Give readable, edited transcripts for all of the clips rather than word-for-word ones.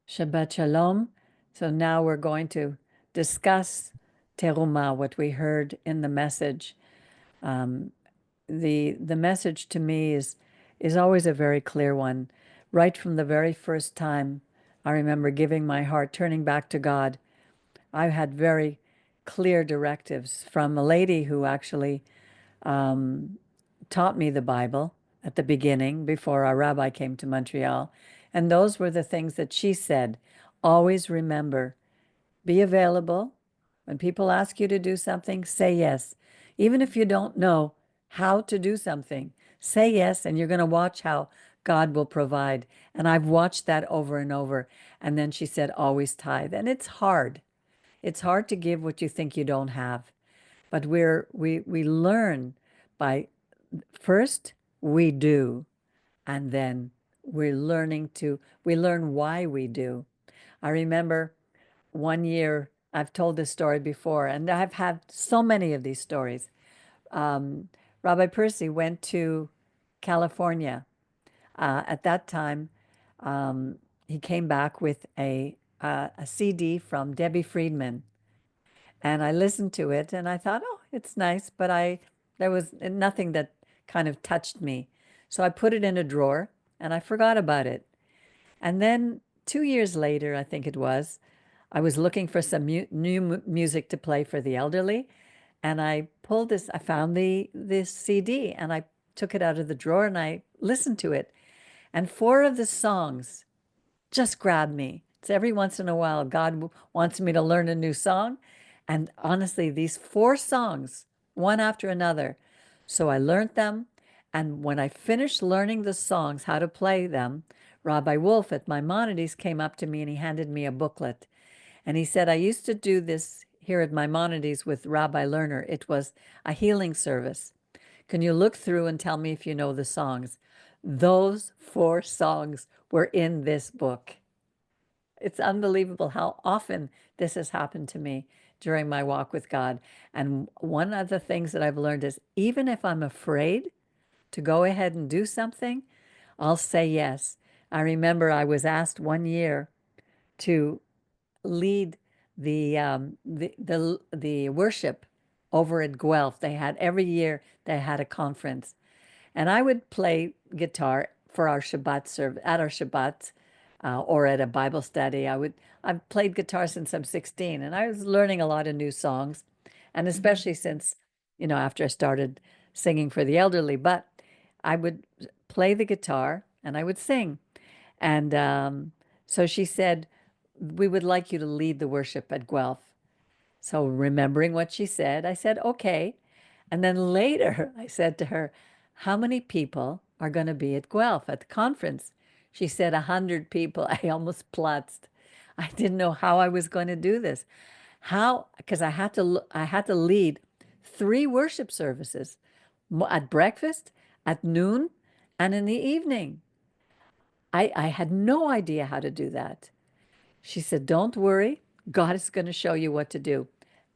Shabbat Shalom. So now we're going to discuss Terumah, what we heard in the message. Um, the message to me is always a very clear one. Right from the very first time, I remember giving my heart, turning back to God. I had very clear directives from a lady who actually um, taught me the Bible at the beginning before our rabbi came to Montreal. And those were the things that she said. Always remember, be available. When people ask you to do something, say yes. Even if you don't know how to do something, say yes, and you're going to watch how God will provide. And I've watched that over and over. And then she said, always tithe. And it's hard. It's hard to give what you think you don't have. But we learn by first we do, and then we learn why we do. I remember one year, I've told this story before, and I've had so many of these stories. Um, Rabbi Percy went to California. At that time, he came back with a CD from Debbie Friedman, and I listened to it, and I thought, oh, it's nice, but there was nothing that kind of touched me. So I put it in a drawer, and I forgot about it. And then 2 years later, I think it was, I was looking for some new music to play for the elderly, and I pulled this. I found this CD, and I took it out of the drawer and I listened to it. And four of the songs just grabbed me. It's every once in a while God wants me to learn a new song, and honestly, these four songs, one after another. So I learned them, and when I finished learning the songs, how to play them, Rabbi Wolf at Maimonides came up to me and he handed me a booklet. And he said, I used to do this here at Maimonides with Rabbi Lerner. It was a healing service. Can you look through and tell me if you know the songs? Those four songs were in this book. It's unbelievable how often this has happened to me during my walk with God. And one of the things that I've learned is even if I'm afraid to go ahead and do something, I'll say yes. I remember I was asked one year to lead the worship over at Guelph. They had every year they had a conference, and I would play guitar for our Shabbat service at our Shabbat, or at a Bible study. I've played guitar since I'm 16, and I was learning a lot of new songs, and especially since after I started singing for the elderly. But I would play the guitar and I would sing, and so she said, we would like you to lead the worship at Guelph. So remembering what she said, I said, okay. And then later I said to her, how many people are going to be at Guelph at the conference? She said 100 people. I almost platzed. I didn't know how I was going to do this. How? Because I had to lead three worship services at breakfast, at noon, and in the evening. I had no idea how to do that. She said, don't worry. God is going to show you what to do.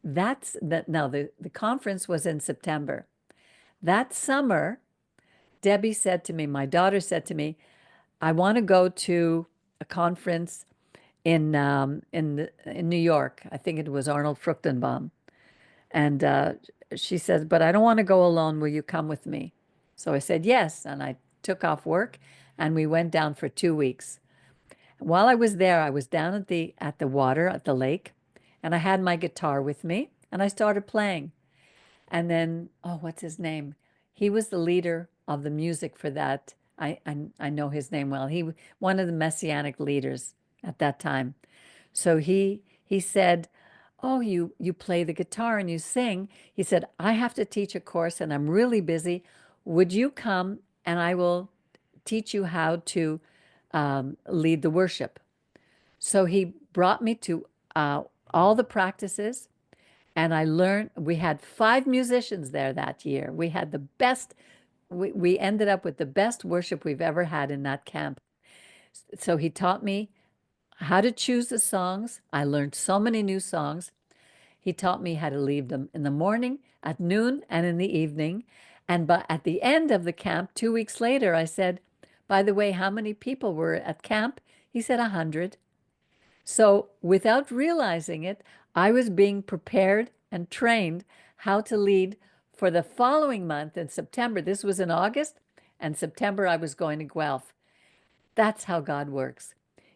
That's that. Now, the conference was in September. That summer, Debbie said to me, my daughter said to me, I want to go to a conference in New York. I think it was Arnold Fruchtenbaum. And she said, but I don't want to go alone. Will you come with me? So I said, yes. And I took off work and we went down for 2 weeks. While I was there, I was down at the water at the lake, and I had my guitar with me, and I started playing. And then, oh, what's his name? He was the leader of the music for that. I know his name well. One of the messianic leaders at that time. So he said, "Oh, you play the guitar and you sing." He said, "I have to teach a course, and I'm really busy. Would you come and I will teach you how to lead the worship?" So he brought me to all the practices, and I learned. We had five musicians there that year. We had the best. We ended up with the best worship we've ever had in that camp. So he taught me how to choose the songs. I learned so many new songs. He taught me how to lead them in the morning, at noon, and in the evening. And but at the end of the camp, 2 weeks later, I said, by the way, how many people were at camp? He said 100. So without realizing it, I was being prepared and trained how to lead for the following month in September. This was in August, and September I was going to Guelph. That's how God works.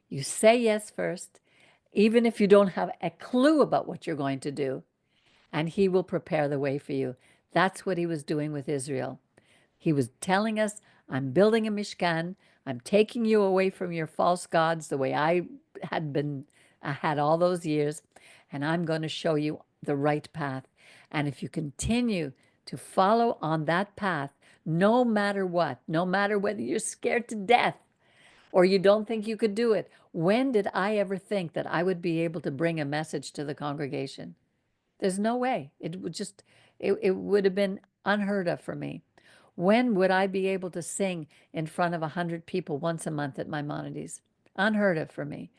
You say yes first, even if you don't have a clue about what you're going to do, and He will prepare the way for you. That's what He was doing with Israel. He was telling us, I'm building a Mishkan. I'm taking you away from your false gods the way I had all those years, and I'm going to show you the right path. And if you continue to follow on that path, no matter what, no matter whether you're scared to death or you don't think you could do it, when did I ever think that I would be able to bring a message to the congregation? There's no way. It would have been unheard of for me. When would I be able to sing in front of 100 people once a month at Maimonides? Unheard of for me.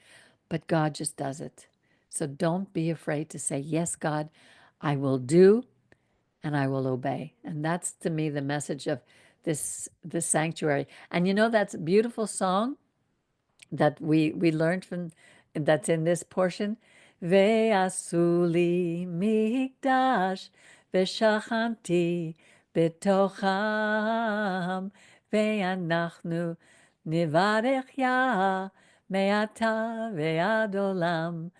But God just does it. So don't be afraid to say, yes, God, I will do and I will obey. And that's to me the message of this sanctuary. And you know, that's a beautiful song that we learned from, that's in this portion. Ve'asu li mikdash ve'shachanti betocham ve'anachnu nivarech ya me'ata ve'ad olam.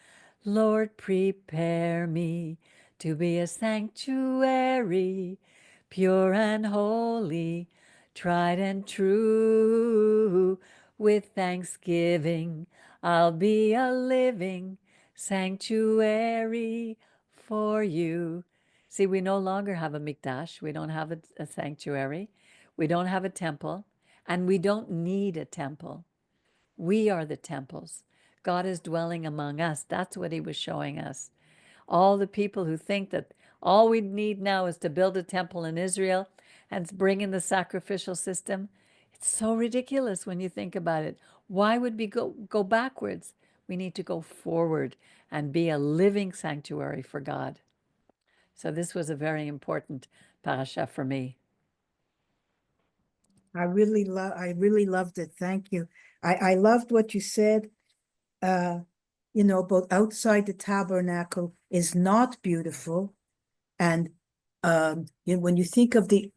Lord, prepare me to be a sanctuary, pure and holy, tried and true. With thanksgiving, I'll be a living sanctuary for you. See, we no longer have a mikdash. We don't have a sanctuary. We don't have a temple. And we don't need a temple. We are the temples. God is dwelling among us. That's what He was showing us. All the people who think that all we need now is to build a temple in Israel and bring in the sacrificial system. It's so ridiculous when you think about it. Why would we go backwards? We need to go forward and be a living sanctuary for God. So this was a very important parasha for me. I really loved it. Thank you. I loved what you said. Both outside the tabernacle is not beautiful. And when you think of the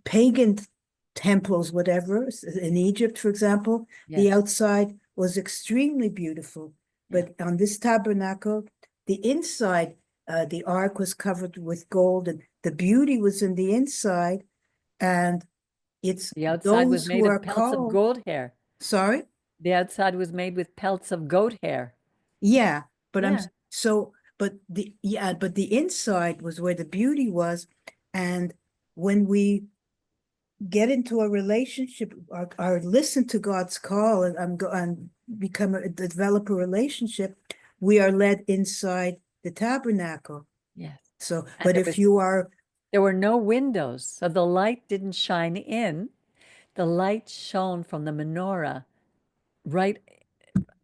pagan temples, whatever, in Egypt, for example, the Yes. outside was extremely beautiful. But on this tabernacle, the inside, the ark was covered with gold, and the beauty was in the inside. And it's The outside was those who made of are pelts of called. goat hair. Sorry? The outside was made with pelts of goat hair. Yeah, but Yeah. but the inside was where the beauty was. And when we get into a relationship or listen to God's call and develop a relationship, we are led inside the tabernacle. Yes. So, And but if you are, there were no windows, so the light didn't shine in. The light shone from the menorah right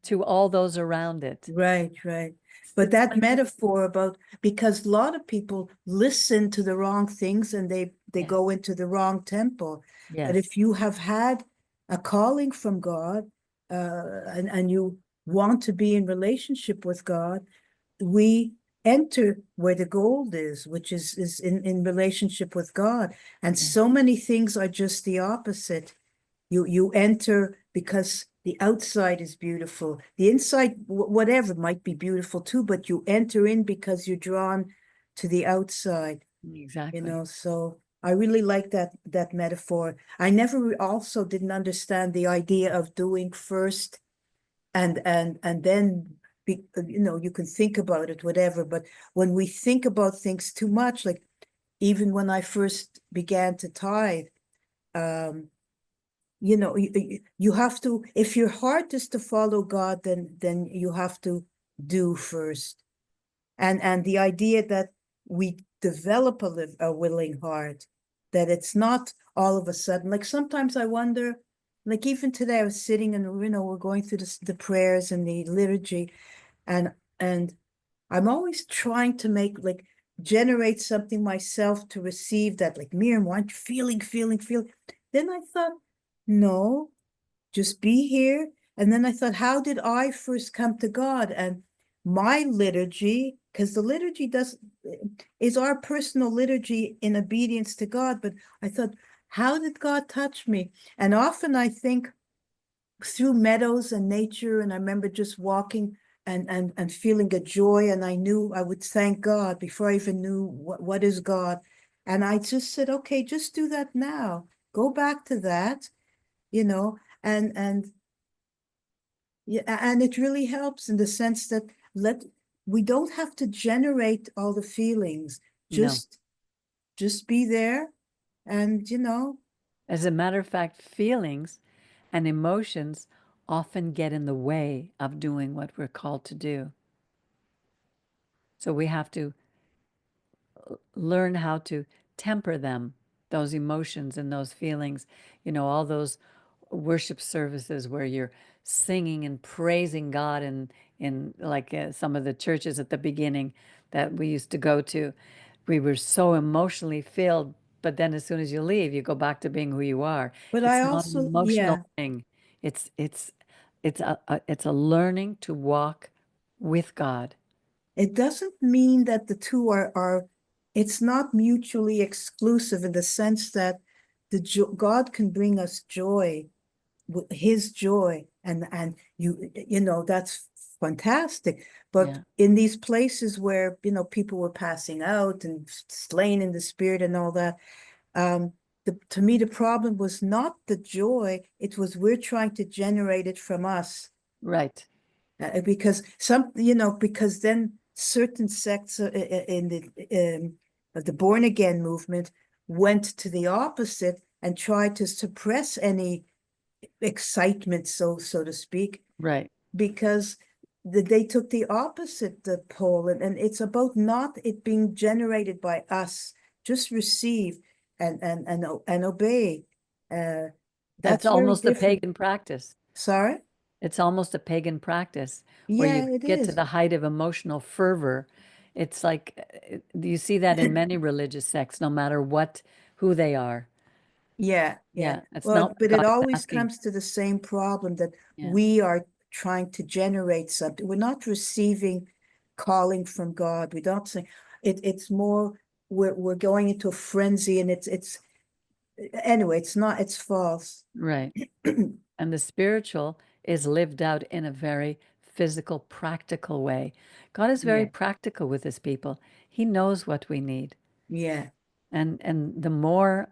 to all those around it. right, but It's that unbelievable. metaphor about, because a lot of people listen to the wrong things and they Yes. go into the wrong temple. But Yes. if you have had a calling from God, and you want to be in relationship with God, we enter where the gold is, which is in relationship with God. And Yes. so many things are just the opposite. You enter because the outside is beautiful. The inside, whatever, might be beautiful too, but you enter in because you're drawn to the outside, Exactly. So I really like that metaphor. I never also didn't understand the idea of doing first and then you can think about it, whatever. But when we think about things too much, like even when I first began to tithe, um, you have to, if your heart is to follow God, then you have to do first. And the idea that we develop a willing heart, that it's not all of a sudden. Like sometimes I wonder, like even today I was sitting and we're going through the prayers and the liturgy, and I'm always trying to generate something myself to receive that, like, Miriam, why aren't you feeling. Then I thought, no, just be here And then I thought, how did I first come to God? And my liturgy, because the liturgy is our personal liturgy in obedience to God. But I thought, how did God touch me? And often I think through meadows and nature, and I remember just walking and feeling a joy, and I knew I would thank God before I even knew what is God. And I just said, okay, just do that now. Go back to that, you know, and yeah, and it really helps in the sense that we don't have to generate all the feelings. No. Just be there, and As a matter of fact, feelings and emotions often get in the way of doing what we're called to do. So we have to learn how to temper them, those emotions and those feelings. All those worship services where you're singing and praising God, and in like some of the churches at the beginning that we used to go to, we were so emotionally filled, but then as soon as you leave, you go back to being who you are. but I It's not an also, emotional yeah, thing. It's a learning to walk with God. it doesn't mean that the two are it's not mutually exclusive in the sense that God can bring us joy, his joy, and that's fantastic. But Yeah. in these places where people were passing out and slain in the spirit and all that, to me the problem was not the joy, it was we're trying to generate it from us. Right. Because then certain sects in the born again movement went to the opposite and tried to suppress any excitement, so to speak, Right. because they took the opposite the pole, and it's about not it being generated by us, just receive and obey. It's That's very almost a different. pagan practice. Sorry. It's almost a pagan practice where Yeah, you it get to is. the height of emotional fervor. It's like you see that in many religious sects, no matter who they are. Yeah, yeah. Yeah, it's not Well, what but it God is always asking. comes to the same problem that Yeah, we are trying to generate something. We're not receiving calling from God. We don't say it's more we're going into a frenzy, and it's anyway, it's not, it's false. right. And the spiritual is lived out in a very physical, practical way. God is very Yeah, practical with his people. He knows what we need. yeah, And the more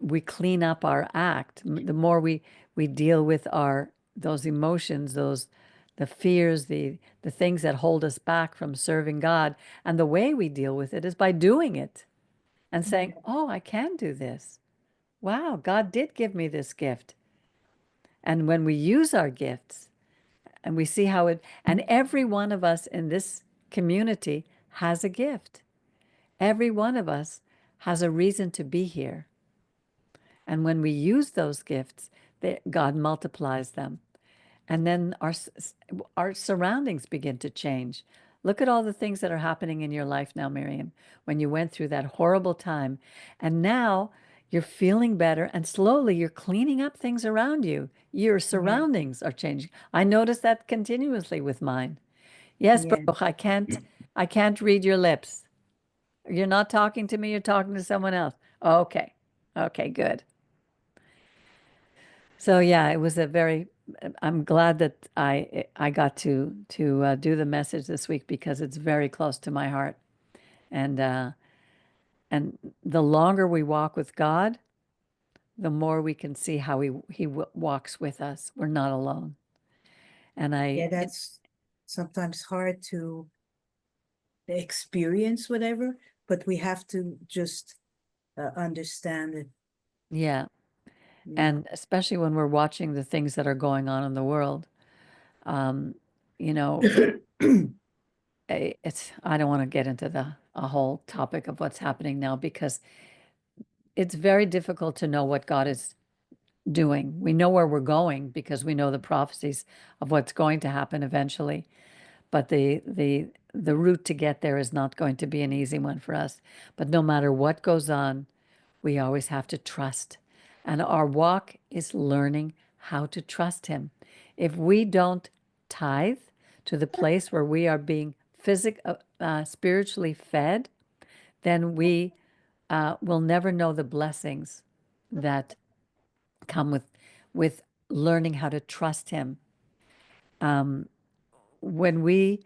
we clean up our act, the more we deal with our those emotions, the fears, the things that hold us back from serving God. And the way we deal with it is by doing it and saying, "Oh, I can do this. Wow, God did give me this gift." And when we use our gifts and we see how and every one of us in this community has a gift. Every one of us has a reason to be here. And when we use those gifts, God multiplies them. And then our surroundings begin to change. Look at all the things that are happening in your life now, Miriam, when you went through that horrible time. And now you're feeling better, and slowly you're cleaning up things around you. Your yeah, surroundings are changing. I notice that continuously with mine. Yes, yeah. Baruch, I can't read your lips. You're not talking to me, you're talking to someone else. Okay. Okay, good. So yeah, it was a very. I'm glad that I got to do the message this week because it's very close to my heart, and the longer we walk with God, the more we can see how He walks with us. We're not alone, and Yeah, that's sometimes hard to experience whatever, but we have to just understand it. yeah, Yeah. and especially when we're watching the things that are going on in the world, um, you know, it's I don't want to get into the a whole topic of what's happening now because it's very difficult to know what God is doing. We know where we're going because we know the prophecies of what's going to happen eventually, but the route to get there is not going to be an easy one for us. But no matter what goes on, we always have to trust. And our walk is learning how to trust him. If we don't tithe to the place where we are being spiritually fed, then we will never know the blessings that come with learning how to trust him. When we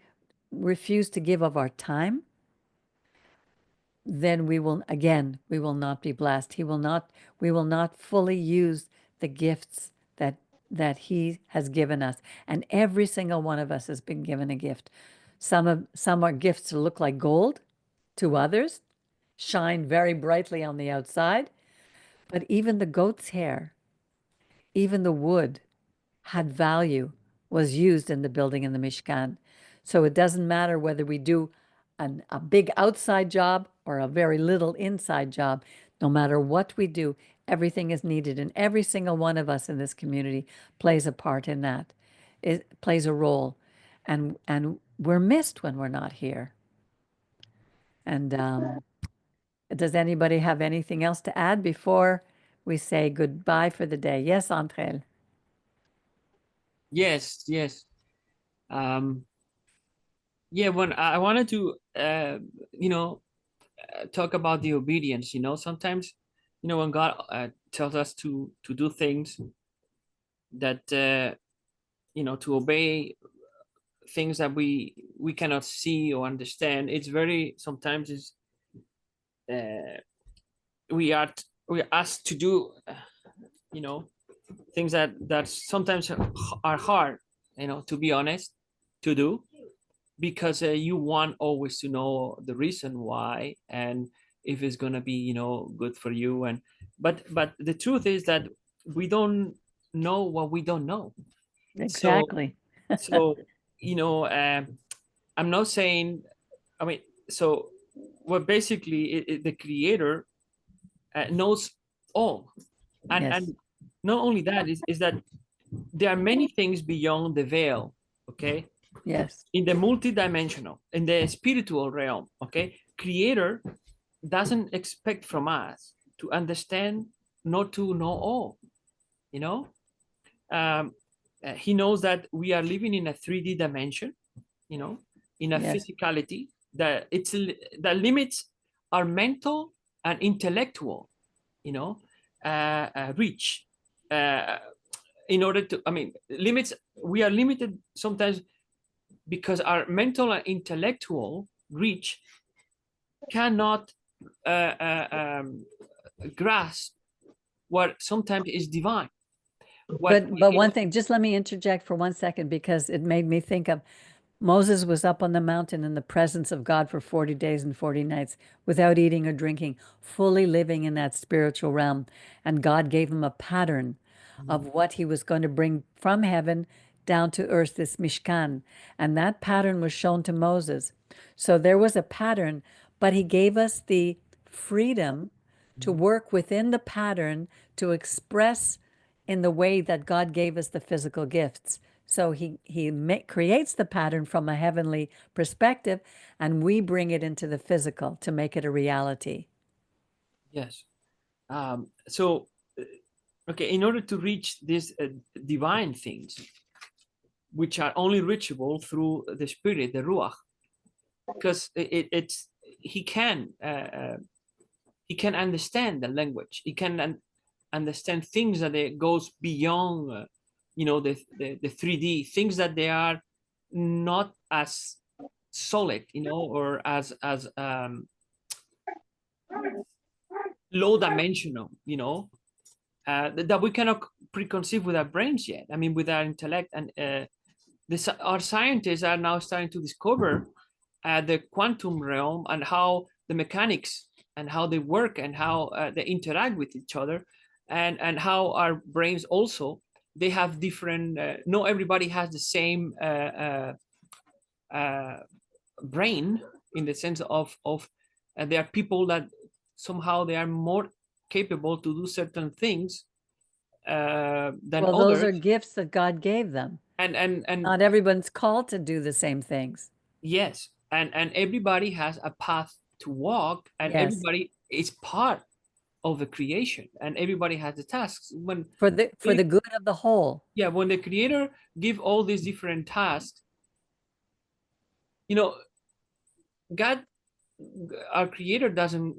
refuse to give of our time, then we will not be blessed. We will not fully use the gifts that he has given us. And every single one of us has been given a gift. Some are gifts that look like gold to others, shine very brightly on the outside, but even the goat's hair, even the wood had value, was used in the building in the Mishkan. So it doesn't matter whether we do a big outside job or a very little inside job. No matter what we do, everything is needed, and every single one of us in this community plays a part in that. It plays a role, and we're missed when we're not here. And does anybody have anything else to add before we say goodbye for the day? Yes, Andrel. Yes, yes. Yeah, when I wanted to, talk about the obedience, sometimes, when God tells us to do things that, to obey things that we cannot see or understand, it's very, sometimes is we are asked to do, things that sometimes are hard, to be honest, to do, because you want always to know the reason why, and if it's going to be good for you. And but the truth is that we don't know what we don't know. Exactly. So I'm not saying, I mean, so what basically the creator knows all. And Yes. and not only that is that there are many things beyond the veil, okay, Yes. in the multidimensional, in the spiritual realm, okay. Creator doesn't expect from us to understand, not to know all, you know. He knows that we are living in a 3D dimension, in a Yes. physicality that that limits our mental and intellectual, reach. In order to, I mean, limits. We are limited sometimes because our mental and intellectual reach cannot grasp what sometimes is divine. But one thing, just let me interject for 1 second, because it made me think of Moses was up on the mountain in the presence of God for 40 days and 40 nights without eating or drinking, fully living in that spiritual realm. And God gave him a pattern of what he was going to bring from heaven down to earth, this Mishkan. And that pattern was shown to Moses. So there was a pattern, but he gave us the freedom to work within the pattern to express in the way that God gave us the physical gifts. So he creates the pattern from a heavenly perspective, and we bring it into the physical to make it a reality. Yes. So, okay, in order to reach these divine things, which are only reachable through the spirit, the ruach, because it's he can understand the language. He can understand things that it goes beyond, the 3D things, that they are not as solid, or as low dimensional, that we cannot preconceive with our brains yet. I mean, with our intellect. And our scientists are now starting to discover the quantum realm, and how the mechanics and how they work, and how they interact with each other, and how our brains also, they have different, not everybody has the same brain, in the sense of there are people that somehow they are more capable to do certain things than Well, others. those are gifts that God gave them. And not everyone's called to do the same things. Yes, and everybody has a path to walk, and Yes. everybody is part of the creation, and everybody has the tasks. When For the good of the whole. yeah, when the creator give all these different tasks, you know, God, our creator doesn't,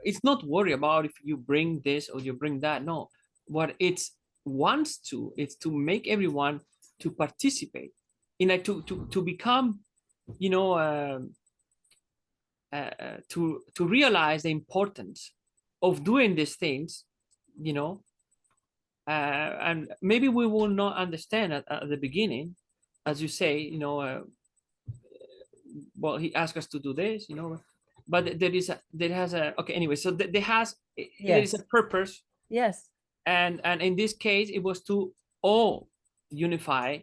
it's not worry about if you bring this or you bring that. No, what it's wants to, it's to make everyone to participate in a to become, you know, to realize the importance of doing these things, you know. And maybe we will not understand at the beginning, as you say, you know, well, he asked us to do this, you know, but there has a, okay, anyway, so there is a purpose. Yes. And in this case, it was to all unify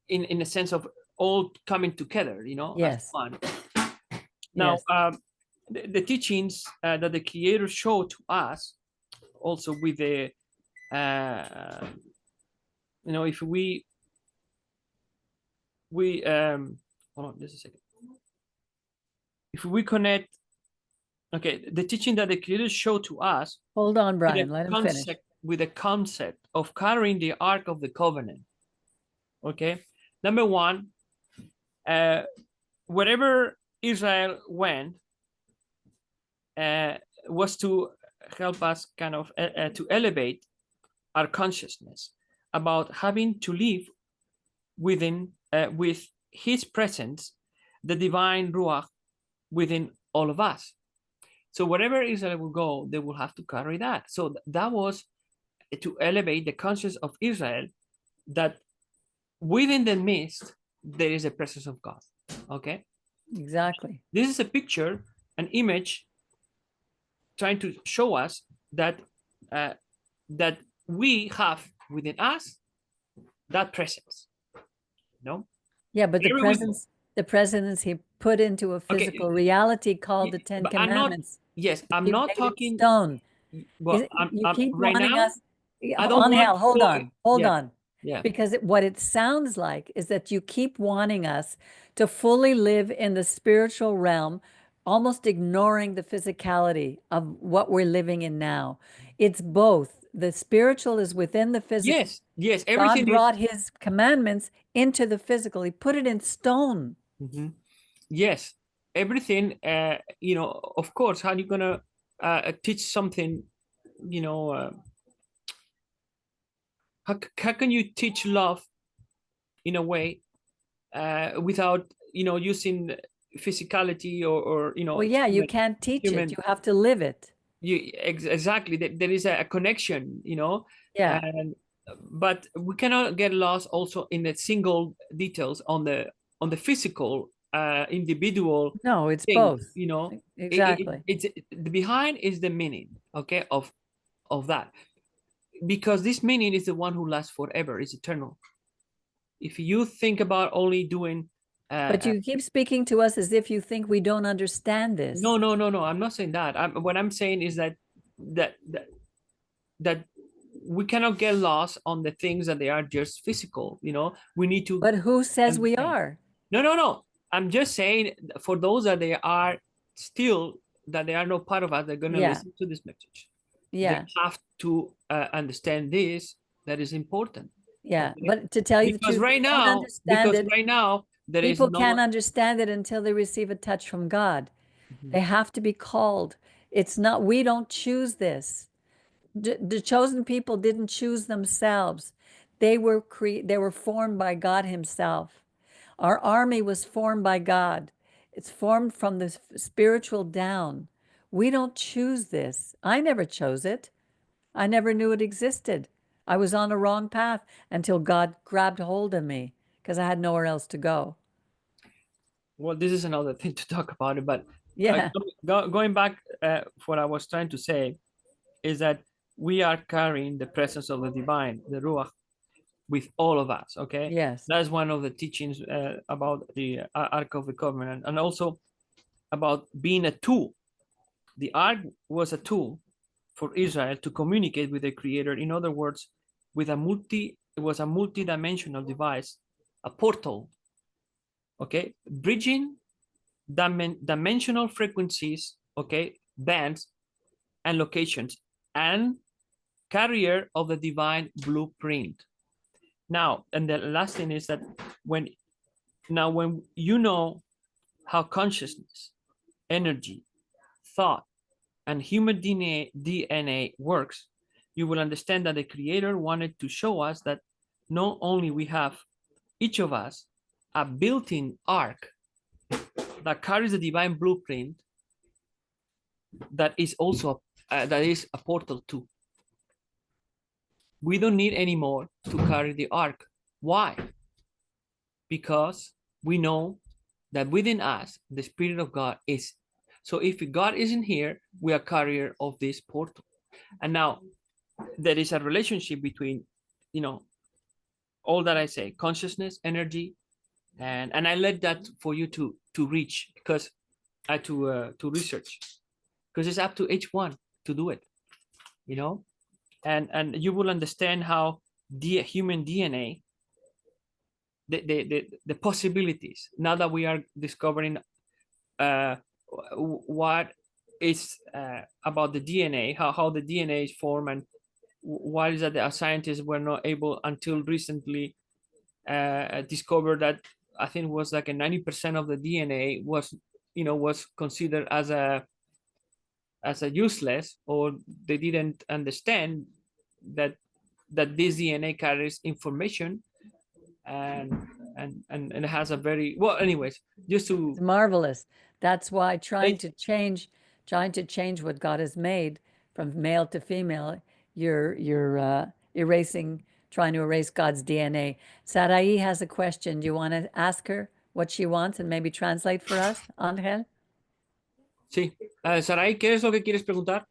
in a sense of all coming together, you know, as Yes. one. Now, Yes. the teachings that the Creator showed to us, also with the, you know, if we hold on just a second. If we connect, okay, the teaching that the Creator showed to us. Hold on, Brian. Let him finish. With the concept of carrying the Ark of the Covenant. Okay, number one, wherever Israel went, was to help us kind of to elevate our consciousness about having to live within with His presence, the divine Ruach within all of us. So wherever Israel will go, they will have to carry that. So that was to elevate the conscience of Israel that within the midst there is a presence of God. Okay, exactly. This is a picture, an image, trying to show us that that we have within us that presence. No. Yeah, but the presence he put into a physical reality called the Ten Commandments. I'm not talking stone. Well, you keep right wanting now, us. I don't want. Hold on. Yeah. Because what it sounds like is that you keep wanting us to fully live in the spiritual realm, almost ignoring the physicality of what we're living in now. It's both. The spiritual is within the physical. Yes. Everything God brought His commandments into the physical. He put it in stone. Mm-hmm. Yes, everything. You know, of course, how are you gonna teach something? You know, how can you teach love in a way without, you know, using physicality or you know? Well, yeah, you can't teach it. You have to live it. Exactly. There is a connection, you know. Yeah. But we cannot get lost also in the single details on the physical individual. No, it's thing, both. you know. Exactly. It's the behind is the meaning, okay, of that, because this meaning is the one who lasts forever, is eternal. If you think about only doing but you keep speaking to us as if you think we don't understand this. No, I'm not saying that. What I'm saying is that we cannot get lost on the things that they are just physical, you know. We need to. But who says we are? No. I'm just saying, for those that they are still, that they are not part of us, they're going to listen to this message. Yeah. They have to understand this. That is important. Yeah. Okay? But to tell you the truth, right now, people can't understand it until they receive a touch from God. Mm-hmm. They have to be called. It's not, we don't choose this. The chosen people didn't choose themselves. They were formed by God Himself. Our army was formed by God. It's formed from the spiritual down. We don't choose this. I never chose it. I never knew it existed. I was on a wrong path until God grabbed hold of me because I had nowhere else to go. Well, this is another thing to talk about it, but yeah, going back, what I was trying to say is that we are carrying the presence of the divine, the Ruach, with all of us. Okay. Yes. That's one of the teachings about the Ark of the Covenant, and also about being a tool. The Ark was a tool for Israel to communicate with the Creator. In other words, it was a multi-dimensional device, a portal. Okay, bridging dimensional frequencies. Okay, bands and locations, and carrier of the divine blueprint. Now, and the last thing is that when you know how consciousness, energy, thought, and human DNA works, you will understand that the Creator wanted to show us that not only we have, each of us, a built-in ark that carries the divine blueprint, that is also that is a portal too. We don't need anymore to carry the ark. Why? Because we know that within us, the Spirit of God is. So if God isn't here, we are carrier of this portal. And now there is a relationship between, all that I say, consciousness, energy, and I let that for you to reach, because to research, because it's up to each one to do it, and you will understand how the human DNA, the possibilities, now that we are discovering what is about the DNA, how the DNA is formed, and why is that the scientists were not able until recently discover that, I think it was like a 90% of the DNA was considered as a useless, or they didn't understand that this DNA carries information, and it has a very well. Anyways, just to It's marvelous. That's why trying to change what God has made from male to female, you're trying to erase God's DNA. Sarai has a question. Do you want to ask her what she wants and maybe translate for us, Ángel? Sí. Sarai, ¿qué es lo que quieres preguntar?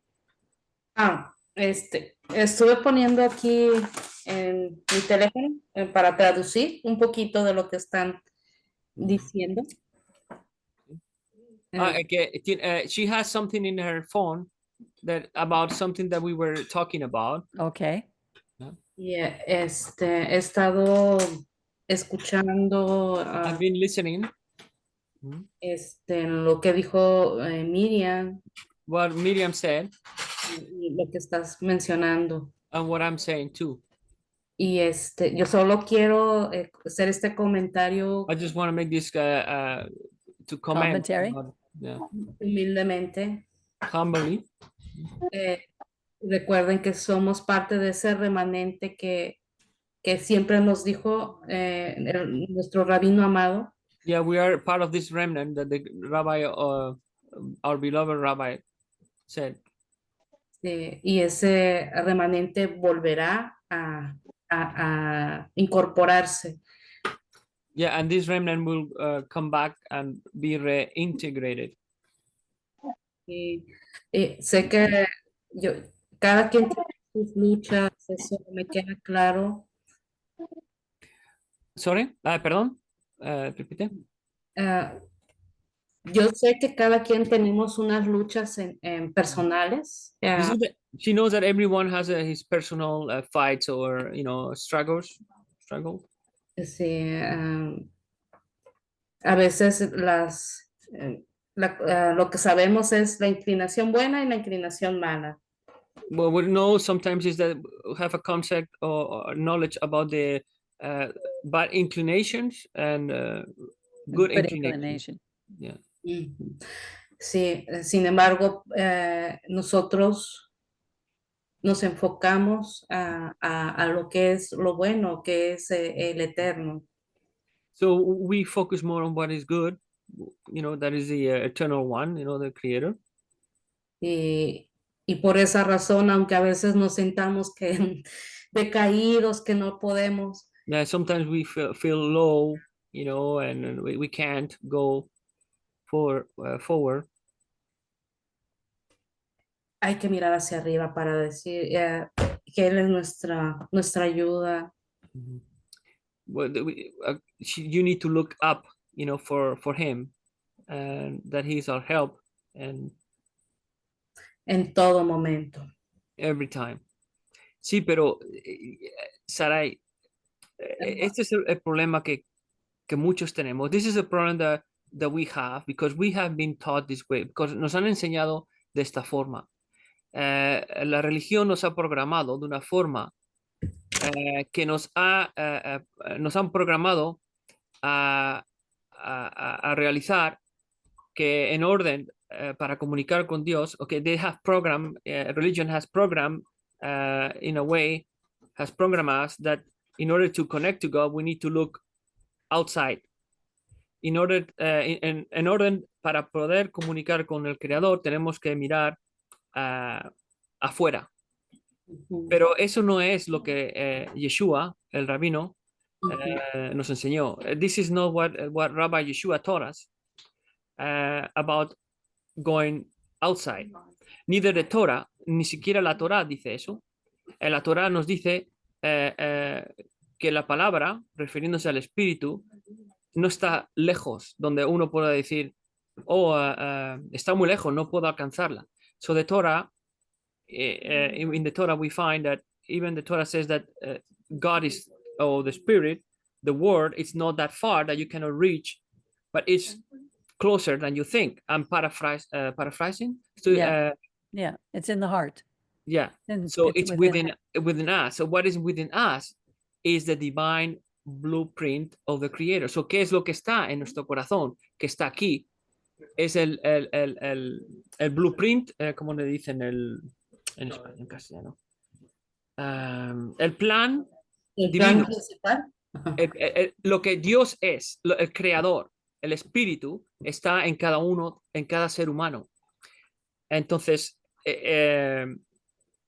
Estuve poniendo aquí en mi teléfono para traducir un poquito de lo que están diciendo. She has something in her phone that about something that we were talking about. Okay. Y he estado escuchando I've been listening. Lo que dijo Miriam, What Miriam said, y lo que estás mencionando. and what I'm saying too. Y yo solo quiero hacer este comentario I just want to make this to comment Commentary? about, humildemente. humbly. Recuerden que somos parte de ese remanente que siempre nos dijo nuestro rabino amado. Yeah, we are part of this remnant that the Rabbi, our beloved Rabbi, said. Y ese remanente volverá a incorporarse. Yeah, and this remnant will come back and be reintegrated. Y sé que cada quien tiene sus luchas, eso me queda claro. Sorry, perdón, repite. Yo sé que cada quien tenemos unas luchas en personales. She knows that everyone has his personal fights or struggle. Sí, a veces lo que sabemos es la inclinación buena y la inclinación mala. What we know sometimes is that we have a concept or knowledge about the bad inclinations and good inclination. Yeah. Sí, sin embargo, nosotros nos enfocamos a lo que es lo bueno, que es el eterno. So we focus more on what is good, that is the eternal one, the creator. Y por esa razón, aunque a veces nos sentamos que decaídos, que no podemos. Yeah, sometimes we feel low, and we can't go forward. Hay que mirar hacia arriba para decir que Él es nuestra ayuda. Well, you need to look up, for him, and that he's our help, and en todo momento. Every time. Sí, pero Sarai, este es el problema que muchos tenemos. This is a problem that we have because we have been taught this way, because nos han enseñado de esta forma. La religión nos ha programado de una forma que nos han programado a realizar que en orden para comunicar con Dios, okay, they have programmed, religion has programmed in a way, has programmed us that in order to connect to God, we need to look outside. En orden para poder comunicar con el Creador, tenemos que mirar afuera. Pero eso no es lo que Yeshua, el rabino, nos enseñó. This is not what Rabbi Yeshua taught us about going outside. Neither the Torah, ni siquiera la Torah dice eso. La Torah nos dice que la palabra, refiriéndose al Espíritu, no está lejos, donde uno pueda decir, está muy lejos, no puedo alcanzarla. So the Torah, in the Torah, we find that even the Torah says that God is, or the Spirit, the Word, it's not that far that you cannot reach, but it's closer than you think. I'm paraphrasing. So, Yeah, it's in the heart. yeah. And So it's within us. So what is within us is the divine blueprint of the Creator. So, ¿qué es lo que está en nuestro corazón? Que está aquí. Es el blueprint, ¿cómo le dicen en español, en castellano? El plan divino. Principal. Lo que Dios es, el creador, el espíritu, está en cada uno, en cada ser humano. Entonces, eso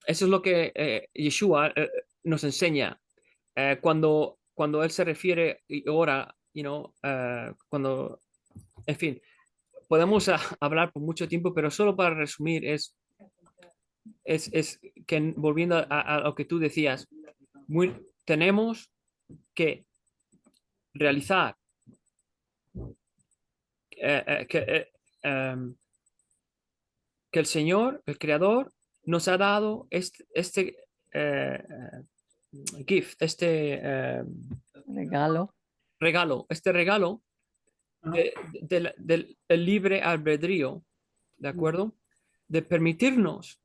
es lo que Yeshua nos enseña. Cuando él se refiere y ora, cuando, en fin, podemos hablar por mucho tiempo, pero solo para resumir es que, volviendo a lo que tú decías, tenemos que realizar que el Señor, el Creador, nos ha dado este gift, regalo. este regalo del libre albedrío, ¿de acuerdo? De permitirnos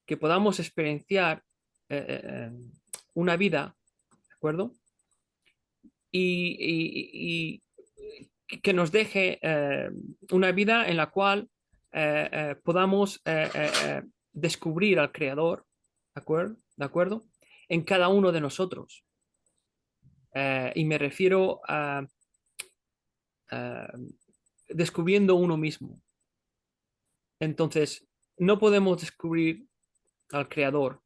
que podamos experienciar una vida, ¿de acuerdo? Y que nos deje una vida en la cual podamos descubrir al Creador, ¿de acuerdo? En cada uno de nosotros. Y me refiero a descubriendo uno mismo. Entonces, no podemos descubrir al Creador,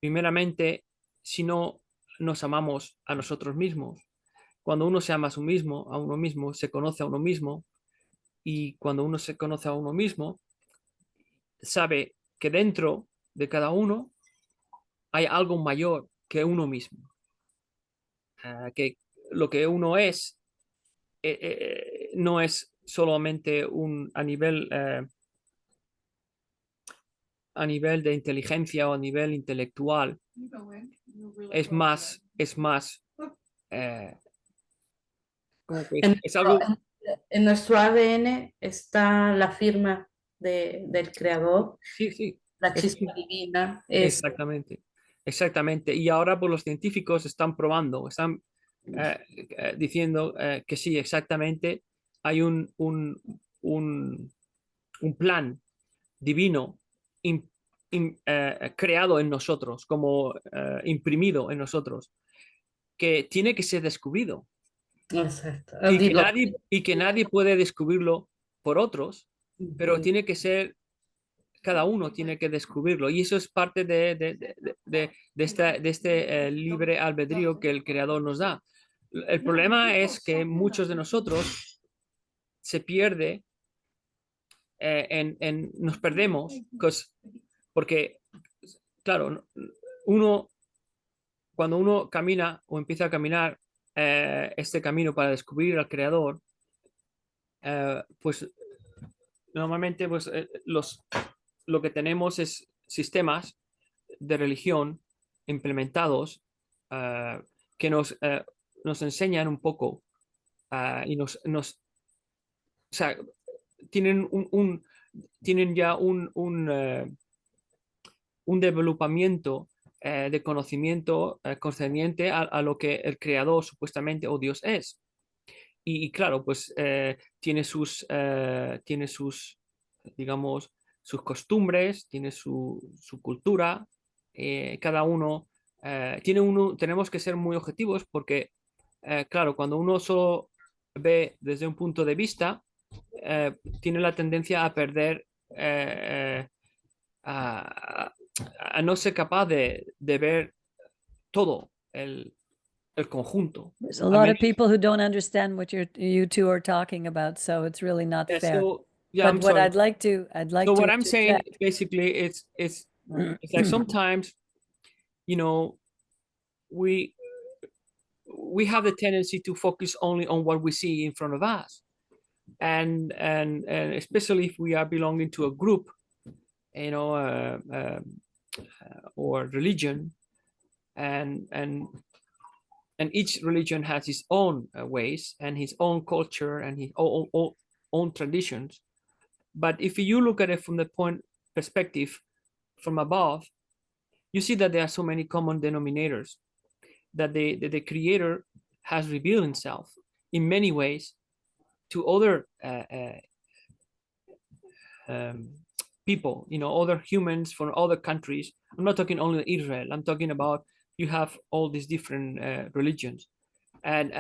primeramente, si no nos amamos a nosotros mismos. Cuando uno se ama a uno mismo, se conoce a uno mismo, y cuando uno se conoce a uno mismo, sabe que dentro de cada uno hay algo mayor que uno mismo. Que lo que uno es no es solamente a nivel de inteligencia o a nivel intelectual, es más es algo. En nuestro ADN está la firma del Creador, Sí. la chispa divina. Es, Exactamente. Y ahora pues, los científicos están probando, están diciendo que sí, exactamente, hay un plan divino creado en nosotros, como imprimido en nosotros, que tiene que ser descubrido. exacto. Y que nadie puede descubrirlo por otros, pero tiene que ser, cada uno tiene que descubrirlo. Y eso es parte de este libre albedrío que el Creador nos da. El problema es que muchos de nosotros se pierde, nos perdemos, porque, claro, cuando uno camina o empieza a caminar este camino para descubrir al Creador, pues normalmente pues, lo que tenemos es sistemas de religión implementados que nos enseñan un poco y o sea, tienen ya un developamiento de conocimiento concerniente a lo que el creador supuestamente o Dios es. Y claro, pues tiene sus, digamos, sus costumbres, tiene su cultura, cada uno tenemos que ser muy objetivos porque, claro, cuando uno solo ve desde un punto de vista, tiene la tendencia a perder, a, a no ser capaz de ver todo el conjunto. There's a I lot mean, of people who don't understand what you two are talking about, so it's really not yeah, fair. so yeah, But I'm what sorry. I'd like So to what I'm saying interject. basically it's like sometimes, you know, we have the tendency to focus only on what we see in front of us, and especially if we are belonging to a group, you know, or religion, and each religion has its own ways and his own culture and his own traditions. But if you look at it from the point perspective from above, you see that there are so many common denominators, that the creator has revealed himself in many ways to other people, you know, other humans from other countries. I'm not talking only Israel. I'm talking about you have all these different religions, and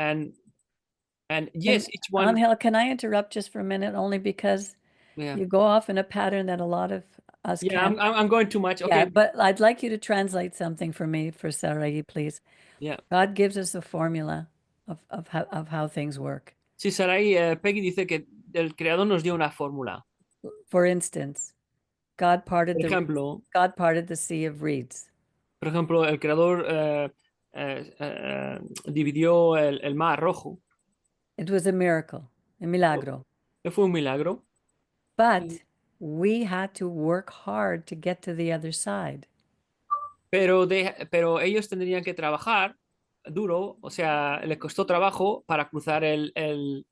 yes, each one. Angel, can I interrupt just for a minute, only because Yeah, you go off in a pattern that a lot of us yeah. can't. I'm going too much. Okay. Yeah, but I'd like you to translate something for me for Sarai, please. Yeah. God gives us a formula of how things work. Sí, Sarai, Peggy dice que el creador nos dio una fórmula. For instance, God parted Por ejemplo, the sea of reeds. Por ejemplo, el creador dividió el mar rojo. It was a miracle, a milagro. Fue un milagro. But we had to work hard to get to the other side. Pero ellos tendrían que trabajar duro, o sea, les costó trabajo para cruzar el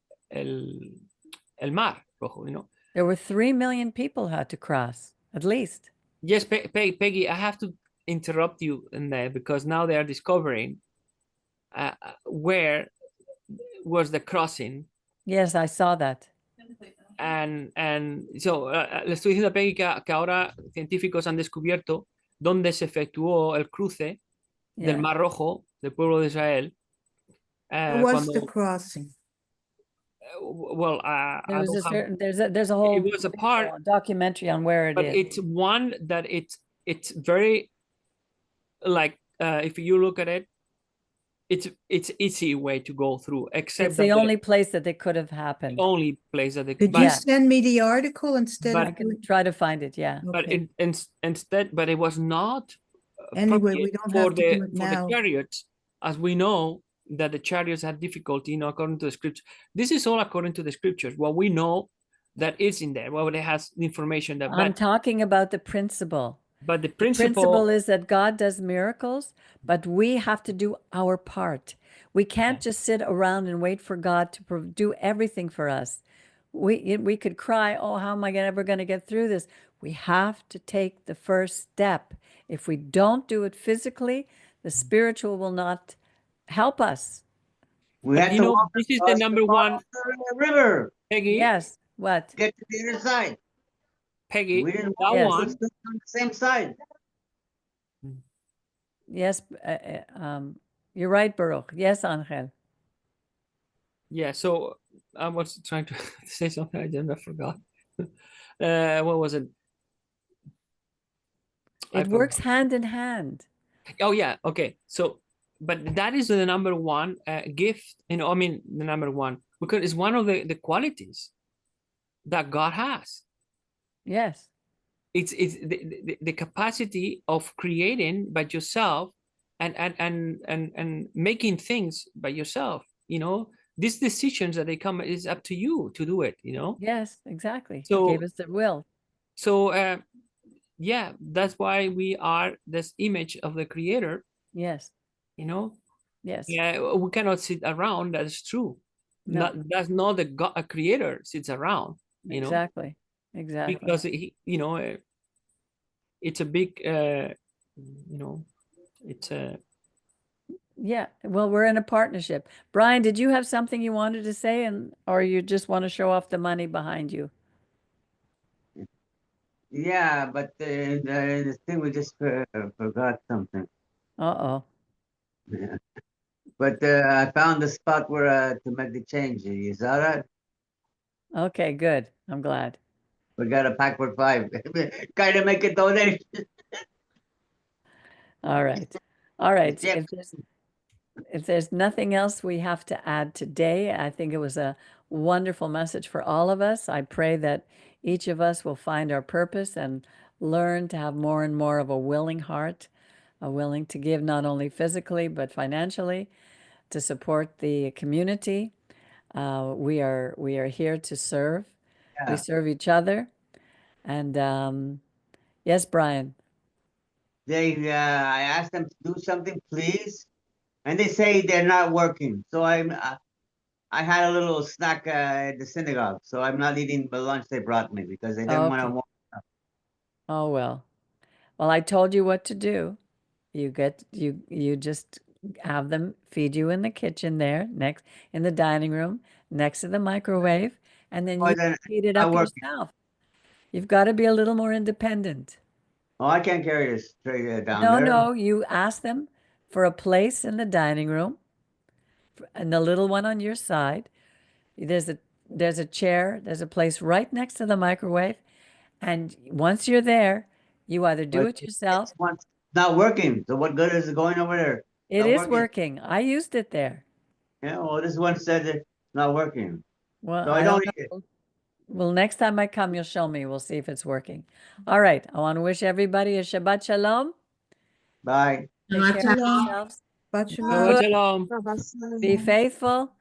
mar rojo, you know? There were 3 million people had to cross, at least. Yes, Peggy, I have to interrupt you in there because now they are discovering where was the crossing. Yes, I saw that. And so, le estoy diciendo a Peggy que ahora científicos han descubierto dónde se efectuó el cruce del Yeah. Mar Rojo del pueblo de Israel. Where was the crossing? Well, There was I a don't have, certain, there's a whole it was a part, documentary on where it but is. it's one that it's very, like, if you look at it, it's easy way to go through, except It's that the only place that they could have happened. only place that they Could but, you Yeah. send me the article instead But- I of? can try to find it, yeah. but Okay. instead, but it was not Anyway, we appropriate don't for have to do the it for the now. chariots, as we know that the chariots had difficulty, you know, according to the scripture. This is all according to the scriptures. What we know that is in there, what it has information that, I'm talking about the principle. but the The principle principle is that God does miracles, but we have to do our part. We can't just sit around and wait for God to do everything for us. We could cry, oh, how am I ever going to get through this? We have to take the first step. If we don't do it physically, the spiritual will not help us. We But had you to know, walk this is the across number one, river Peggy. Yes, what? to get to the other side. Peggy, We didn't that walk Yes. one. on the same side. Yes, you're right, Baruch. Yes, Angel. Yeah, so I was trying to say something, I forgot. What was it? I It works hand in hand. Oh yeah, okay. So, but that is the number one gift, you know, I mean, the number one, because it's one of the qualities that God has. Yes. It's the capacity of creating by yourself and making things by yourself, you know. These decisions that they come is up to you to do it, you know. Yes, exactly. So- He gave us the will. So yeah, that's why we are this image of the creator, Yes. you know. Yes. Yeah, we cannot sit around. That's true. No. That's not the God, a creator sits around, you know, Exactly. Exactly. because he, you know, it's a big, it's a. Yeah, well, we're in a partnership. Brian, did you have something you wanted to say, or you just want to show off the money behind you? Yeah, but the thing we just forgot something. Uh-oh. Yeah. But I found the spot where to make the change. You saw that? Okay, good. I'm glad. We got a pack for 5. Kind of make a donation. All right. All right. Yep. If there's nothing else we have to add today, I think it was a wonderful message for all of us. I pray that each of us will find our purpose and learn to have more and more of a willing heart, a willing to give not only physically but financially to support the community. We are here to serve. We Yeah. serve each other. And yes, Brian. I asked them to do something, please, and they say they're not working. So I had a little snack at the synagogue, so I'm not eating the lunch they brought me because they didn't want Okay. to. Oh well. Well, I told you what to do. You just have them feed you in the kitchen there, next in the dining room, next to the microwave, and then you heat it Not up working. yourself. You've got to be a little more independent. Oh, I can't carry this tray down No, there. no, you ask them for a place in the dining room and the little one on your side. There's a chair, there's a place right next to the microwave, and once you're there, you either do But it yourself. it's not working. So what good is it going over there? It Not is working. working. I used it there. Yeah, well, this one said it's not working. Well, So I I don't don't. know. Well, next time I come, you'll show me. We'll see if it's working. All right. I want to wish everybody a Shabbat Shalom. Bye. Take Shabbat care of shalom. yourselves. Shabbat Shabbat shalom. shalom. Be faithful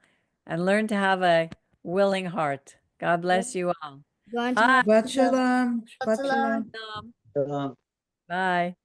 and learn to have a willing heart. God bless you all. Bye. Shabbat shalom. Shabbat shalom. Shalom. Shalom. Bye.